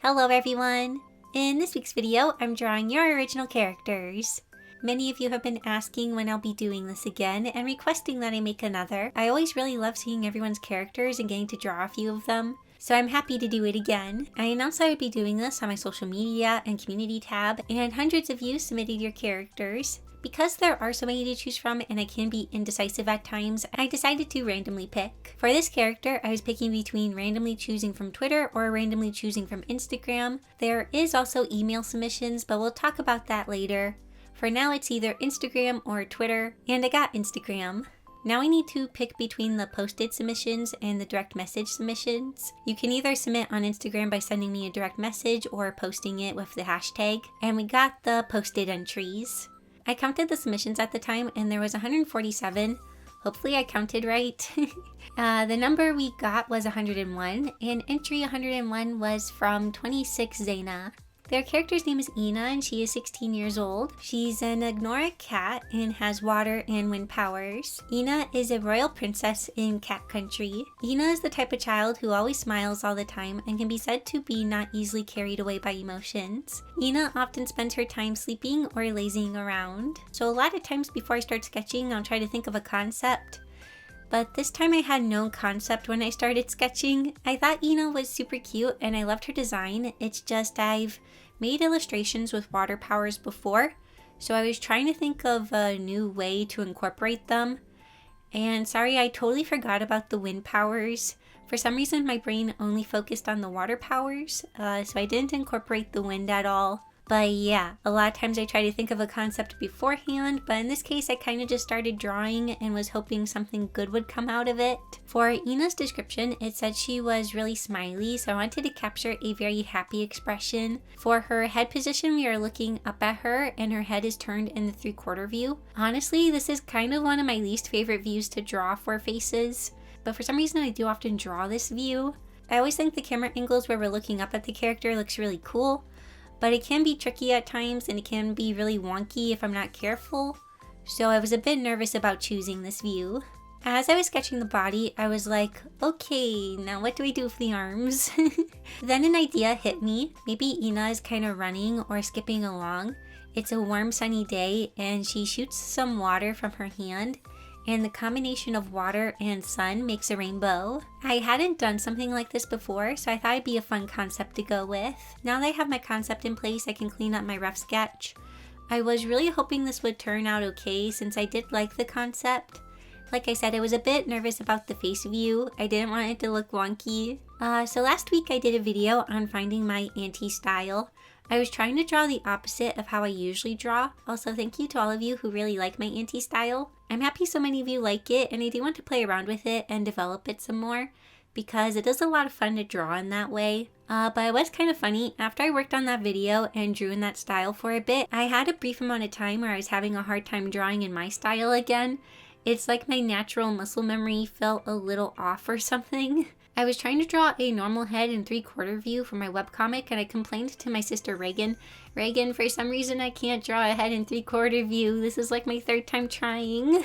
Hello everyone! In this week's video, I'm drawing your original characters. Many of you have been asking when I'll be doing this again and requesting that I make another. I always really love seeing everyone's characters and getting to draw a few of them, so I'm happy to do it again. I announced I would be doing this on my social media and community tab, and hundreds of you submitted your characters. Because there are so many to choose from and I can be indecisive at times, I decided to randomly pick. For this character, I was picking between randomly choosing from Twitter or randomly choosing from Instagram. There is also email submissions, but we'll talk about that later. For now, it's either Instagram or Twitter, and I got Instagram. Now I need to pick between the posted submissions and the direct message submissions. You can either submit on Instagram by sending me a direct message or posting it with the hashtag, and we got the posted entries. I counted the submissions at the time and there was 147. Hopefully I counted right. The number we got was 101 and entry 101 was from 26 Zaina. Their character's name is Ina and she is 16 years old. She's an Ignoric cat and has water and wind powers. Ina is a royal princess in cat country. Ina is the type of child who always smiles all the time and can be said to be not easily carried away by emotions. Ina often spends her time sleeping or lazing around. So a lot of times before I start sketching, I'll try to think of a concept. But this time I had no concept when I started sketching. I thought Ina was super cute and I loved her design. It's just I've made illustrations with water powers before, so I was trying to think of a new way to incorporate them. And sorry, I totally forgot about the wind powers. For some reason my brain only focused on the water powers, so I didn't incorporate the wind at all. But yeah, a lot of times I try to think of a concept beforehand, but in this case I kind of just started drawing and was hoping something good would come out of it. For Ina's description, it said she was really smiley, so I wanted to capture a very happy expression. For her head position, we are looking up at her and her head is turned in the 3/4 view. Honestly, this is kind of one of my least favorite views to draw for faces, but for some reason I do often draw this view. I always think the camera angles where we're looking up at the character looks really cool, but it can be tricky at times and it can be really wonky if I'm not careful, so I was a bit nervous about choosing this view. As I was sketching the body, I was like, okay, now what do I do with the arms? Then an idea hit me. Maybe Ina is kind of running or skipping along. It's a warm sunny day and she shoots some water from her hand, and the combination of water and sun makes a rainbow. I hadn't done something like this before, so I thought it'd be a fun concept to go with. Now that I have my concept in place, I can clean up my rough sketch. I was really hoping this would turn out okay since I did like the concept. Like I said, I was a bit nervous about the face view. I didn't want it to look wonky. So last week I did a video on finding my anti-style. I was trying to draw the opposite of how I usually draw. Also, thank you to all of you who really like my anti-style. I'm happy so many of you like it, and I do want to play around with it and develop it some more because it is a lot of fun to draw in that way. But it was kind of funny. After I worked on that video and drew in that style for a bit, I had a brief amount of time where I was having a hard time drawing in my style again. It's like my natural muscle memory felt a little off or something. I was trying to draw a normal head in 3/4 view for my webcomic and I complained to my sister Reagan, for some reason I can't draw a head in 3/4 view. This is like my third time trying.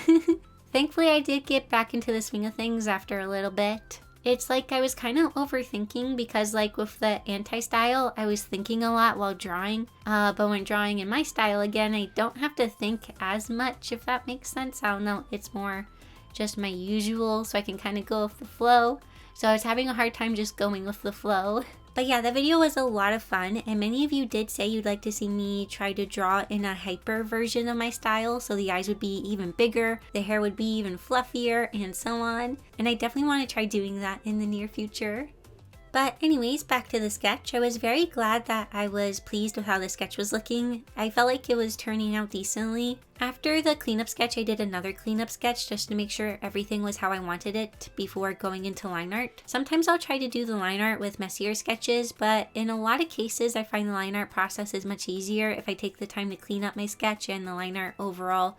Thankfully I did get back into the swing of things after a little bit. It's like I was kind of overthinking because like with the anti-style, I was thinking a lot while drawing. But when drawing in my style again, I don't have to think as much, if that makes sense. I don't know, it's more just my usual, so I can kind of go with the flow. So I was having a hard time just going with the flow. But yeah, the video was a lot of fun, and many of you did say you'd like to see me try to draw in a hyper version of my style, so the eyes would be even bigger, the hair would be even fluffier, and so on. And I definitely want to try doing that in the near future. But anyways, back to the sketch. I was very glad that I was pleased with how the sketch was looking. I felt like it was turning out decently. After the cleanup sketch, I did another cleanup sketch just to make sure everything was how I wanted it before going into line art. Sometimes I'll try to do the line art with messier sketches, but in a lot of cases I find the line art process is much easier if I take the time to clean up my sketch, and the line art overall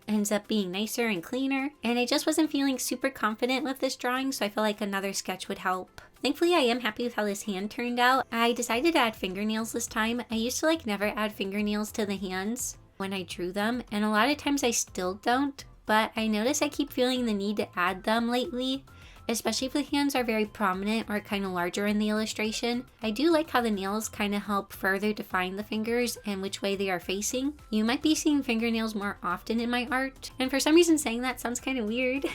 ends up being nicer and cleaner. And I just wasn't feeling super confident with this drawing, so I felt like another sketch would help. Thankfully, I am happy with how this hand turned out. I decided to add fingernails this time. I used to never add fingernails to the hands when I drew them, and a lot of times I still don't, but I notice I keep feeling the need to add them lately. especially if the hands are very prominent or kind of larger in the illustration. I do like how the nails kind of help further define the fingers and which way they are facing. You might be seeing fingernails more often in my art, and for some reason saying that sounds kind of weird.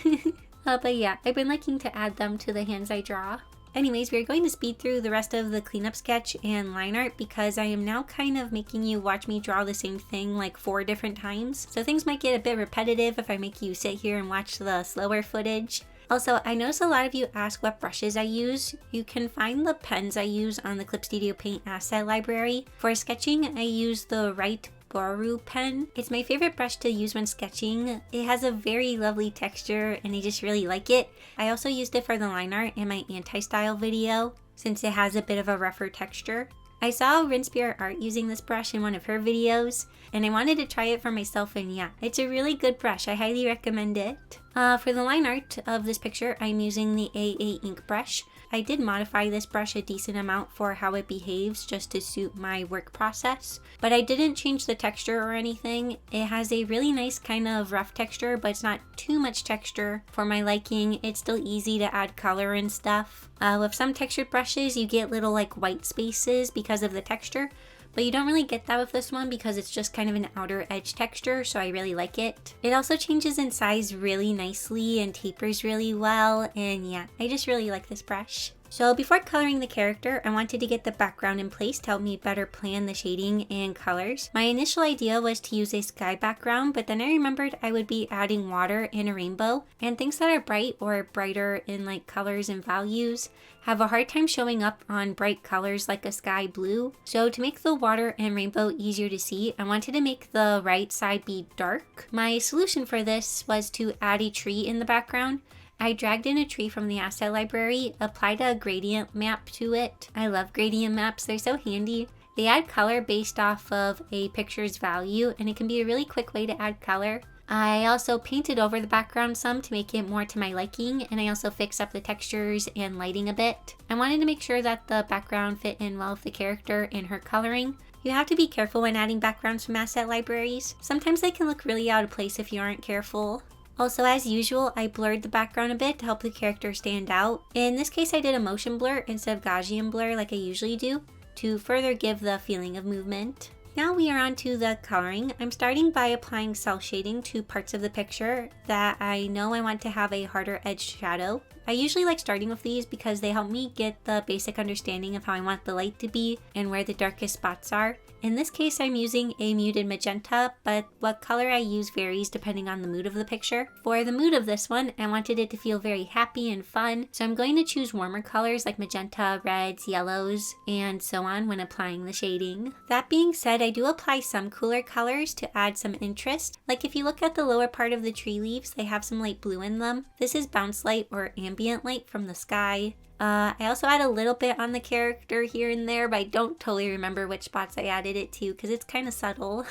But yeah, I've been liking to add them to the hands I draw. Anyways, we're going to speed through the rest of the cleanup sketch and line art because I am now kind of making you watch me draw the same thing like 4 different times. So things might get a bit repetitive if I make you sit here and watch the slower footage. Also, I noticed a lot of you ask what brushes I use. You can find the pens I use on the Clip Studio Paint asset library. For sketching, I use the Right Boru pen. It's my favorite brush to use when sketching. It has a very lovely texture and I just really like it. I also used it for the line art in my anti-style video since it has a bit of a rougher texture. I saw Rin Spirit Art using this brush in one of her videos and I wanted to try it for myself, and yeah, it's a really good brush. I highly recommend it. For the line art of this picture, I'm using the AA ink brush. I did modify this brush a decent amount for how it behaves just to suit my work process, but I didn't change the texture or anything. It has a really nice kind of rough texture, but it's not too much texture for my liking. It's still easy to add color and stuff. With some textured brushes, you get little like white spaces because of the texture, but you don't really get that with this one because it's just kind of an outer edge texture, so I really like it. It also changes in size really nicely and tapers really well, and yeah, I just really like this brush. So before coloring the character, I wanted to get the background in place to help me better plan the shading and colors. My initial idea was to use a sky background, but then I remembered I would be adding water and a rainbow, and things that are bright or brighter in like colors and values have a hard time showing up on bright colors like a sky blue. So to make the water and rainbow easier to see, I wanted to make the right side be dark. My solution for this was to add a tree in the background. I dragged in a tree from the asset library, applied a gradient map to it. I love gradient maps, they're so handy. They add color based off of a picture's value, and it can be a really quick way to add color. I also painted over the background some to make it more to my liking, and I also fixed up the textures and lighting a bit. I wanted to make sure that the background fit in well with the character and her coloring. You have to be careful when adding backgrounds from asset libraries. Sometimes they can look really out of place if you aren't careful. Also, as usual, I blurred the background a bit to help the character stand out. In this case, I did a motion blur instead of Gaussian blur like I usually do to further give the feeling of movement. Now we are on to the coloring. I'm starting by applying cell shading to parts of the picture that I know I want to have a harder edged shadow. I usually like starting with these because they help me get the basic understanding of how I want the light to be and where the darkest spots are. In this case, I'm using a muted magenta, but what color I use varies depending on the mood of the picture. For the mood of this one, I wanted it to feel very happy and fun, so I'm going to choose warmer colors like magenta, reds, yellows, and so on when applying the shading. That being said, I do apply some cooler colors to add some interest. Like if you look at the lower part of the tree leaves, they have some light blue in them. This is bounce light or ambient light from the sky. I also add a little bit on the character here and there, but I don't totally remember which spots I added it to because it's kind of subtle.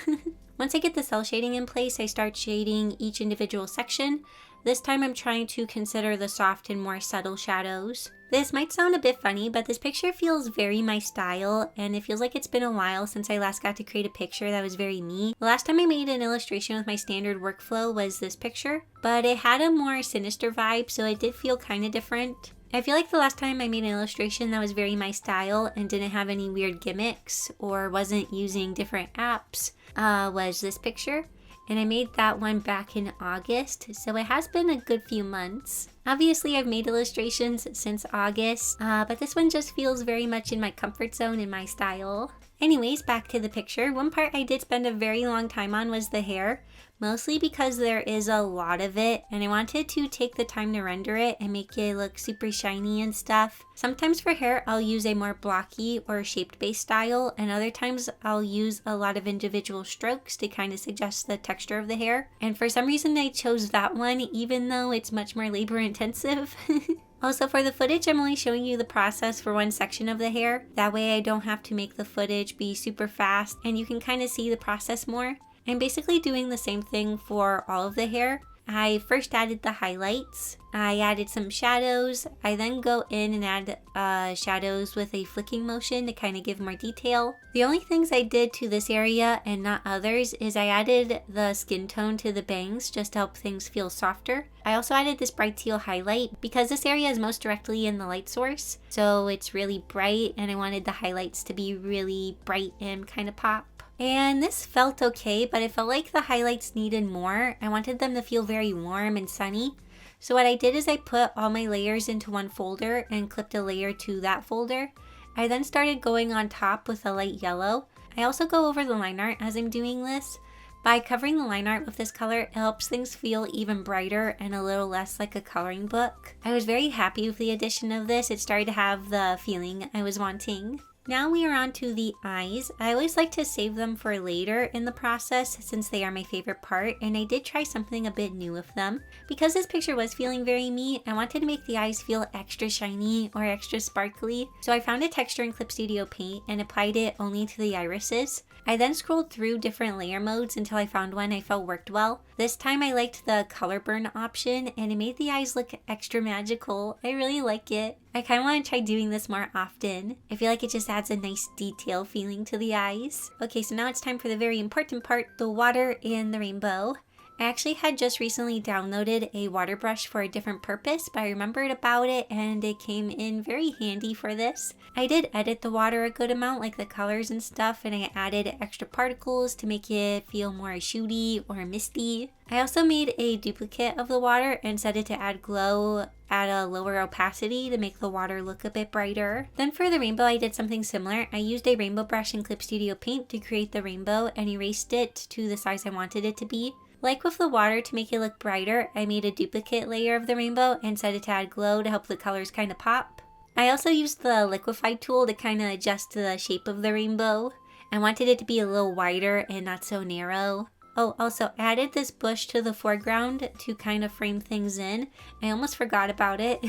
Once I get the cell shading in place, I start shading each individual section. This time I'm trying to consider the soft and more subtle shadows. This might sound a bit funny, but this picture feels very my style, and it feels like it's been a while since I last got to create a picture that was very me. The last time I made an illustration with my standard workflow was this picture, but it had a more sinister vibe, so it did feel kind of different. I feel like the last time I made an illustration that was very my style and didn't have any weird gimmicks or wasn't using different apps was this picture. And I made that one back in August, so it has been a good few months. Obviously, I've made illustrations since August, but this one just feels very much in my comfort zone and my style. Anyways, back to the picture. One part I did spend a very long time on was the hair, mostly because there is a lot of it, and I wanted to take the time to render it and make it look super shiny and stuff. Sometimes for hair, I'll use a more blocky or shaped-based style, and other times I'll use a lot of individual strokes to kind of suggest the texture of the hair. And for some reason, I chose that one, even though it's much more labor-intensive. Also, for the footage, I'm only showing you the process for one section of the hair. That way I don't have to make the footage be super fast and you can kind of see the process more. I'm basically doing the same thing for all of the hair. I first added the highlights. I added some shadows. I then go in and add shadows with a flicking motion to kind of give more detail. The only things I did to this area and not others is I added the skin tone to the bangs just to help things feel softer. I also added this bright teal highlight because this area is most directly in the light source, so it's really bright and I wanted the highlights to be really bright and kind of pop. And this felt okay, but it felt like the highlights needed more. I wanted them to feel very warm and sunny. So what I did is I put all my layers into one folder and clipped a layer to that folder. I then started going on top with a light yellow. I also go over the line art as I'm doing this. By covering the line art with this color, it helps things feel even brighter and a little less like a coloring book. I was very happy with the addition of this. It started to have the feeling I was wanting. Now we are on to the eyes. I always like to save them for later in the process since they are my favorite part, and I did try something a bit new with them. Because this picture was feeling very me, I wanted to make the eyes feel extra shiny or extra sparkly, so I found a texture in Clip Studio Paint and applied it only to the irises. I then scrolled through different layer modes until I found one I felt worked well. This time I liked the color burn option and it made the eyes look extra magical. I really like it. I kind of want to try doing this more often. I feel like it just adds a nice detail feeling to the eyes. Okay, so now it's time for the very important part, the water and the rainbow. I actually had just recently downloaded a water brush for a different purpose, but I remembered about it and it came in very handy for this. I did edit the water a good amount, like the colors and stuff, and I added extra particles to make it feel more shooty or misty. I also made a duplicate of the water and set it to add glow at a lower opacity to make the water look a bit brighter. Then for the rainbow, I did something similar. I used a rainbow brush in Clip Studio Paint to create the rainbow and erased it to the size I wanted it to be. Like with the water, to make it look brighter, I made a duplicate layer of the rainbow and set it to add glow to help the colors kind of pop. I also used the liquify tool to kind of adjust the shape of the rainbow. I wanted it to be a little wider and not so narrow. Oh, also added this bush to the foreground to kind of frame things in. I almost forgot about it.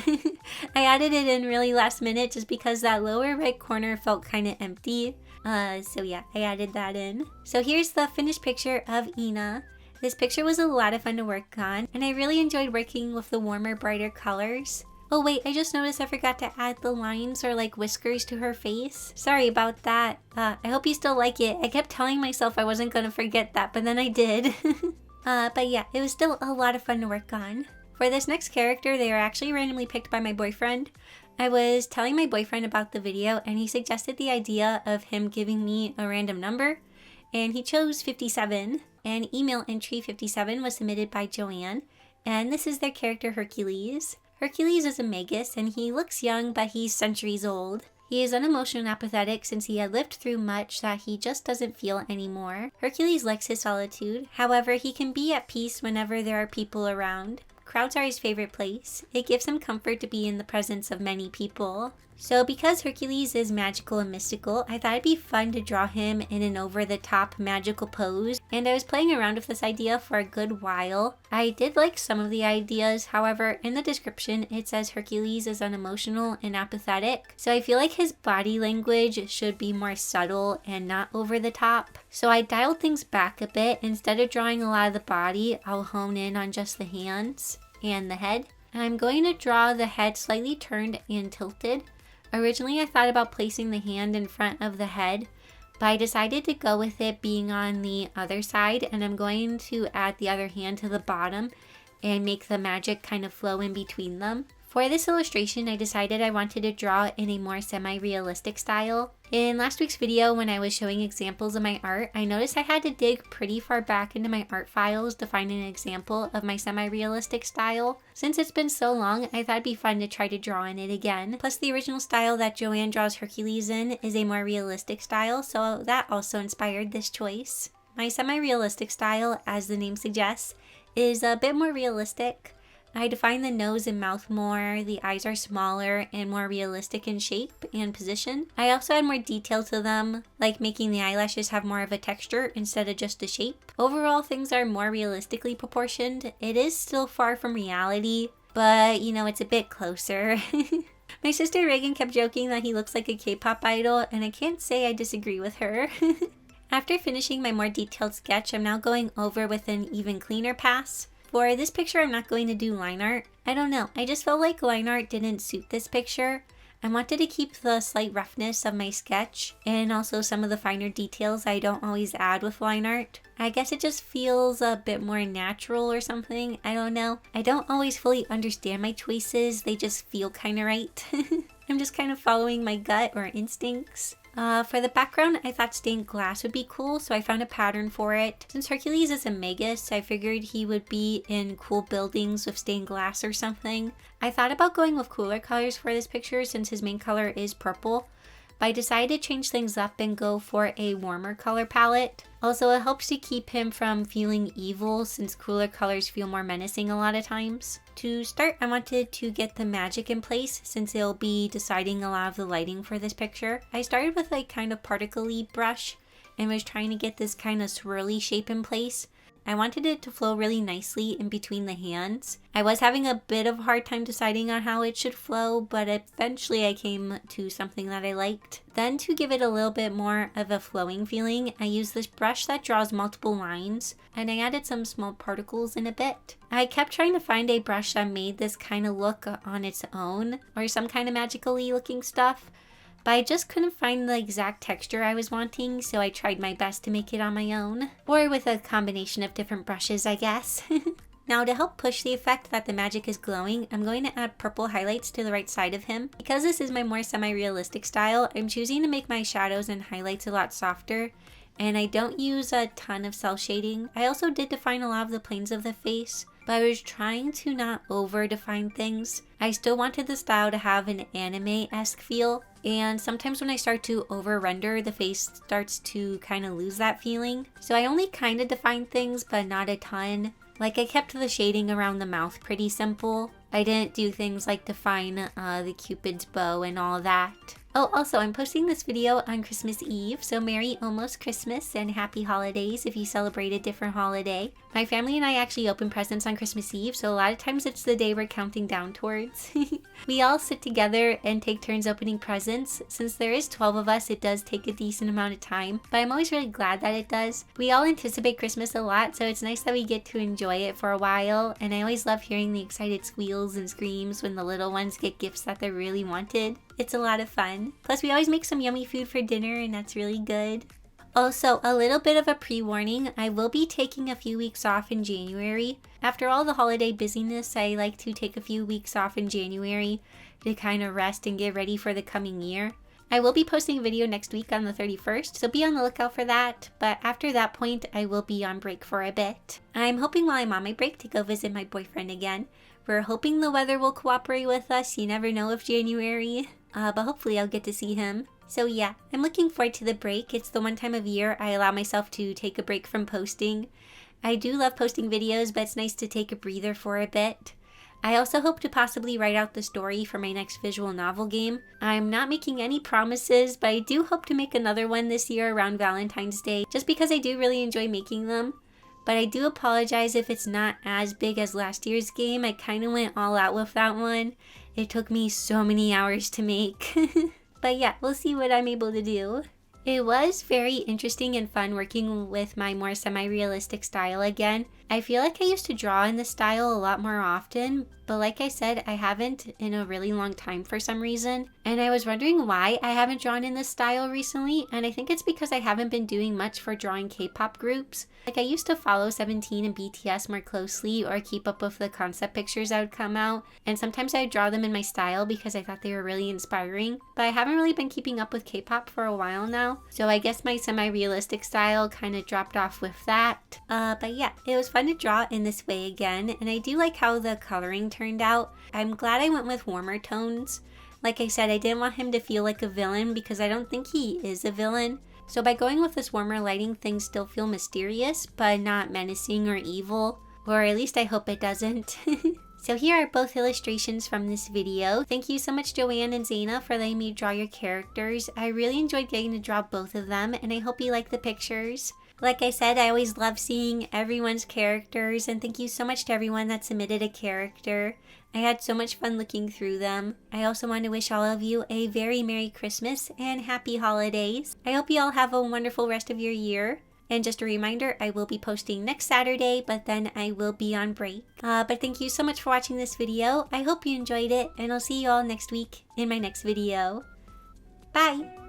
I added it in really last minute just because that lower right corner felt kind of empty. So yeah, I added that in. So here's the finished picture of Ina. This picture was a lot of fun to work on, and I really enjoyed working with the warmer, brighter colors. Oh wait, I just noticed I forgot to add the lines or like whiskers to her face. Sorry about that. I hope you still like it. I kept telling myself I wasn't gonna forget that, but then I did. But yeah, it was still a lot of fun to work on. For this next character, they are actually randomly picked by my boyfriend. I was telling my boyfriend about the video, and he suggested the idea of him giving me a random number, and he chose 57. And email entry 57 was submitted by Joanne, and this is their character Hercules. Hercules is a magus, and he looks young, but he's centuries old. He is unemotional and apathetic since he had lived through much that he just doesn't feel anymore. Hercules likes his solitude, however, he can be at peace whenever there are people around. Crowds are his favorite place. It gives him comfort to be in the presence of many people. So because Hercules is magical and mystical, I thought it'd be fun to draw him in an over-the-top magical pose, and I was playing around with this idea for a good while. I did like some of the ideas, however, in the description it says Hercules is unemotional and apathetic, so I feel like his body language should be more subtle and not over the top. So I dialed things back a bit. Instead of drawing a lot of the body, I'll hone in on just the hands and the head. And I'm going to draw the head slightly turned and tilted. Originally, I thought about placing the hand in front of the head, but I decided to go with it being on the other side, and I'm going to add the other hand to the bottom and make the magic kind of flow in between them. For this illustration, I decided I wanted to draw in a more semi-realistic style. In last week's video, when I was showing examples of my art, I noticed I had to dig pretty far back into my art files to find an example of my semi-realistic style. Since it's been so long, I thought it'd be fun to try to draw in it again. Plus, the original style that Joanne draws Hercules in is a more realistic style, so that also inspired this choice. My semi-realistic style, as the name suggests, is a bit more realistic. I define the nose and mouth more, the eyes are smaller and more realistic in shape and position. I also add more detail to them, like making the eyelashes have more of a texture instead of just a shape. Overall, things are more realistically proportioned. It is still far from reality, but you know, it's a bit closer. My sister Reagan kept joking that he looks like a K-pop idol, and I can't say I disagree with her. After finishing my more detailed sketch, I'm now going over with an even cleaner pass. For this picture, I'm not going to do line art. I don't know, I just felt like line art didn't suit this picture. I wanted to keep the slight roughness of my sketch and also some of the finer details I don't always add with line art. I guess it just feels a bit more natural or something, I don't know. I don't always fully understand my choices, they just feel kind of right. I'm just kind of following my gut or instincts. For the background, I thought stained glass would be cool, so I found a pattern for it. Since Hercules is a magus, I figured he would be in cool buildings with stained glass or something. I thought about going with cooler colors for this picture since his main color is purple, but I decided to change things up and go for a warmer color palette. Also, it helps to keep him from feeling evil since cooler colors feel more menacing a lot of times. To start, I wanted to get the magic in place since it'll be deciding a lot of the lighting for this picture. I started with a kind of particle-y brush and was trying to get this kind of swirly shape in place. I wanted it to flow really nicely in between the hands. I was having a bit of a hard time deciding on how it should flow, but eventually I came to something that I liked. Then to give it a little bit more of a flowing feeling, I used this brush that draws multiple lines, and I added some small particles in a bit. I kept trying to find a brush that made this kind of look on its own, or some kind of magical-y looking stuff. But I just couldn't find the exact texture I was wanting, so I tried my best to make it on my own. Or with a combination of different brushes, I guess. Now to help push the effect that the magic is glowing, I'm going to add purple highlights to the right side of him. Because this is my more semi-realistic style, I'm choosing to make my shadows and highlights a lot softer. And I don't use a ton of cell shading. I also did define a lot of the planes of the face, but I was trying to not over-define things. I still wanted the style to have an anime-esque feel, and sometimes when I start to over-render, the face starts to kind of lose that feeling. So I only kind of defined things, but not a ton. Like I kept the shading around the mouth pretty simple. I didn't do things like define the Cupid's bow and all that. Oh, also, I'm posting this video on Christmas Eve, so Merry almost Christmas and Happy Holidays if you celebrate a different holiday. My family and I actually open presents on Christmas Eve, so a lot of times it's the day we're counting down towards. We all sit together and take turns opening presents. Since there is 12 of us, it does take a decent amount of time, but I'm always really glad that it does. We all anticipate Christmas a lot, so it's nice that we get to enjoy it for a while, and I always love hearing the excited squeals and screams when the little ones get gifts that they really wanted. It's a lot of fun. Plus, we always make some yummy food for dinner, and that's really good. Also, a little bit of a pre-warning, I will be taking a few weeks off in January. After all the holiday busyness, I like to take a few weeks off in January to kind of rest and get ready for the coming year. I will be posting a video next week on the 31st, so be on the lookout for that, but after that point, I will be on break for a bit. I'm hoping while I'm on my break to go visit my boyfriend again. We're hoping the weather will cooperate with us, you never know with January, but hopefully I'll get to see him. So yeah, I'm looking forward to the break. It's the one time of year I allow myself to take a break from posting. I do love posting videos, but it's nice to take a breather for a bit. I also hope to possibly write out the story for my next visual novel game. I'm not making any promises, but I do hope to make another one this year around Valentine's Day, just because I do really enjoy making them. But I do apologize if it's not as big as last year's game. I kind of went all out with that one. It took me so many hours to make. But yeah, we'll see what I'm able to do. It was very interesting and fun working with my more semi-realistic style again. I feel like I used to draw in this style a lot more often, but like I said, I haven't in a really long time for some reason. And I was wondering why I haven't drawn in this style recently, and I think it's because I haven't been doing much for drawing K-pop groups. Like I used to follow 17 and BTS more closely or keep up with the concept pictures that would come out, and sometimes I would draw them in my style because I thought they were really inspiring, but I haven't really been keeping up with K-pop for a while now, so I guess my semi-realistic style kind of dropped off with that. But yeah, it was fun to draw in this way again, and I do like how the coloring turned out. I'm glad I went with warmer tones. Like I said, I didn't want him to feel like a villain because I don't think he is a villain. So by going with this warmer lighting, things still feel mysterious, but not menacing or evil. Or at least I hope it doesn't. So here are both illustrations from this video. Thank you so much Joanne and Zaina for letting me draw your characters. I really enjoyed getting to draw both of them, and I hope you like the pictures. Like I said, I always love seeing everyone's characters, and thank you so much to everyone that submitted a character. I had so much fun looking through them. I also want to wish all of you a very Merry Christmas and Happy Holidays. I hope you all have a wonderful rest of your year. And just a reminder, I will be posting next Saturday, but then I will be on break. But thank you so much for watching this video. I hope you enjoyed it, and I'll see you all next week in my next video. Bye!